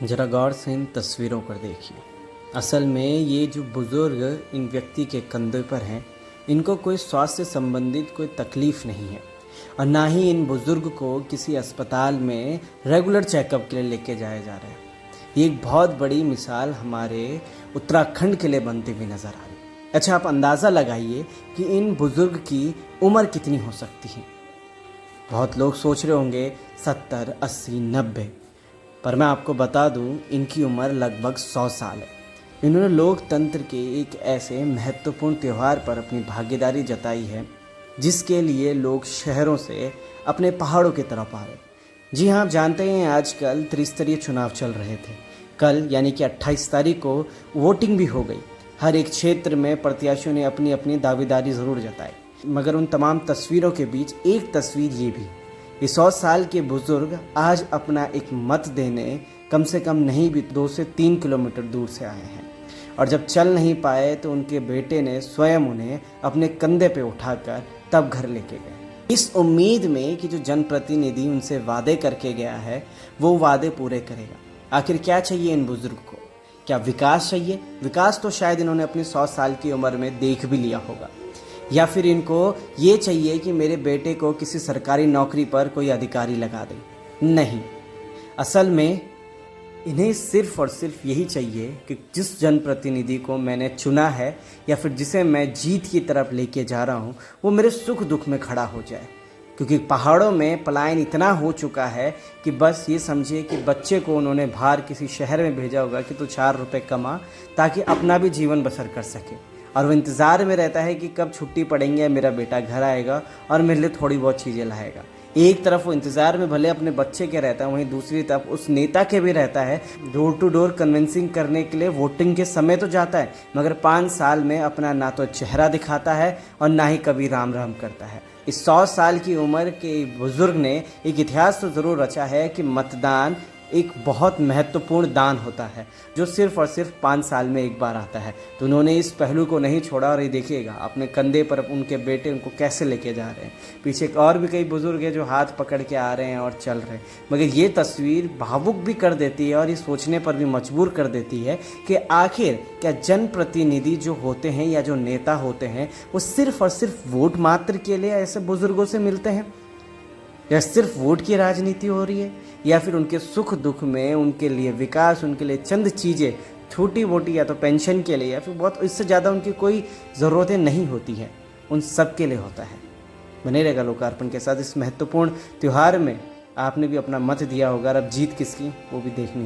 ज़रा गौर से इन तस्वीरों पर देखिए। असल में ये जो बुज़ुर्ग इन व्यक्ति के कंधे पर हैं, इनको कोई स्वास्थ्य से संबंधित कोई तकलीफ़ नहीं है और ना ही इन बुज़ुर्ग को किसी अस्पताल में रेगुलर चेकअप के लिए लेके जाया जा रहा है। ये एक बहुत बड़ी मिसाल हमारे उत्तराखंड के लिए बनती हुई नज़र आ रही है। अच्छा, आप अंदाज़ा लगाइए कि इन बुज़ुर्ग की उम्र कितनी हो सकती है। बहुत लोग सोच रहे होंगे 70, 80, 90, पर मैं आपको बता दूं इनकी उम्र लगभग 100 साल है। इन्होंने लोकतंत्र के एक ऐसे महत्वपूर्ण त्यौहार पर अपनी भागीदारी जताई है जिसके लिए लोग शहरों से अपने पहाड़ों की तरफ आ रहे। जी हाँ, आप जानते हैं आजकल त्रिस्तरीय चुनाव चल रहे थे। कल यानी कि 28 तारीख को वोटिंग भी हो गई। हर एक क्षेत्र में प्रत्याशियों ने अपनी अपनी दावेदारी ज़रूर जताई, मगर उन तमाम तस्वीरों के बीच एक तस्वीर ये भी, ये 100 साल के बुज़ुर्ग आज अपना एक मत देने कम से कम नहीं भी 2 से 3 किलोमीटर दूर से आए हैं और जब चल नहीं पाए तो उनके बेटे ने स्वयं उन्हें अपने कंधे पे उठाकर तब घर लेके गए, इस उम्मीद में कि जो जनप्रतिनिधि उनसे वादे करके गया है वो वादे पूरे करेगा। आखिर क्या चाहिए इन बुज़ुर्ग को? क्या विकास चाहिए? विकास तो शायद इन्होंने अपनी 100 साल की उम्र में देख भी लिया होगा, या फिर इनको ये चाहिए कि मेरे बेटे को किसी सरकारी नौकरी पर कोई अधिकारी लगा दे। नहीं, असल में इन्हें सिर्फ और सिर्फ यही चाहिए कि जिस जनप्रतिनिधि को मैंने चुना है या फिर जिसे मैं जीत की तरफ लेके जा रहा हूँ वो मेरे सुख दुख में खड़ा हो जाए। क्योंकि पहाड़ों में पलायन इतना हो चुका है कि बस ये समझिए कि बच्चे को उन्होंने बाहर किसी शहर में भेजा होगा कि तू 4 रुपये कमा ताकि अपना भी जीवन बसर कर सके, और वो इंतज़ार में रहता है कि कब छुट्टी पड़ेंगे, मेरा बेटा घर आएगा और मेरे लिए थोड़ी बहुत चीज़ें लाएगा। एक तरफ वो इंतज़ार में भले अपने बच्चे के रहता है, वहीं दूसरी तरफ उस नेता के भी रहता है। डोर टू डोर कन्विंसिंग करने के लिए वोटिंग के समय तो जाता है, मगर 5 साल में अपना ना तो चेहरा दिखाता है और ना ही कभी राम राम करता है। इस 100 साल की उम्र के बुज़ुर्ग ने एक इतिहास तो ज़रूर रचा है कि मतदान एक बहुत महत्वपूर्ण दान होता है जो सिर्फ और सिर्फ 5 साल में एक बार आता है। तो उन्होंने इस पहलू को नहीं छोड़ा और ये देखिएगा अपने कंधे पर उनके बेटे उनको कैसे लेके जा रहे हैं। पीछे और भी कई बुज़ुर्ग हैं जो हाथ पकड़ के आ रहे हैं और चल रहे हैं, मगर ये तस्वीर भावुक भी कर देती है और ये सोचने पर भी मजबूर कर देती है कि आखिर क्या जनप्रतिनिधि जो होते हैं या जो नेता होते हैं वो सिर्फ और सिर्फ वोट मात्र के लिए ऐसे बुज़ुर्गों से मिलते हैं, या सिर्फ वोट की राजनीति हो रही है, या फिर उनके सुख दुख में उनके लिए विकास, उनके लिए चंद चीज़ें छोटी मोटी या तो पेंशन के लिए या फिर बहुत इससे ज़्यादा उनकी कोई ज़रूरतें नहीं होती हैं, उन सब के लिए होता है। बने रहेगा लोकार्पण के साथ इस महत्वपूर्ण त्यौहार में। आपने भी अपना मत दिया होगा, अब जीत किसकी वो भी देखनी होगी।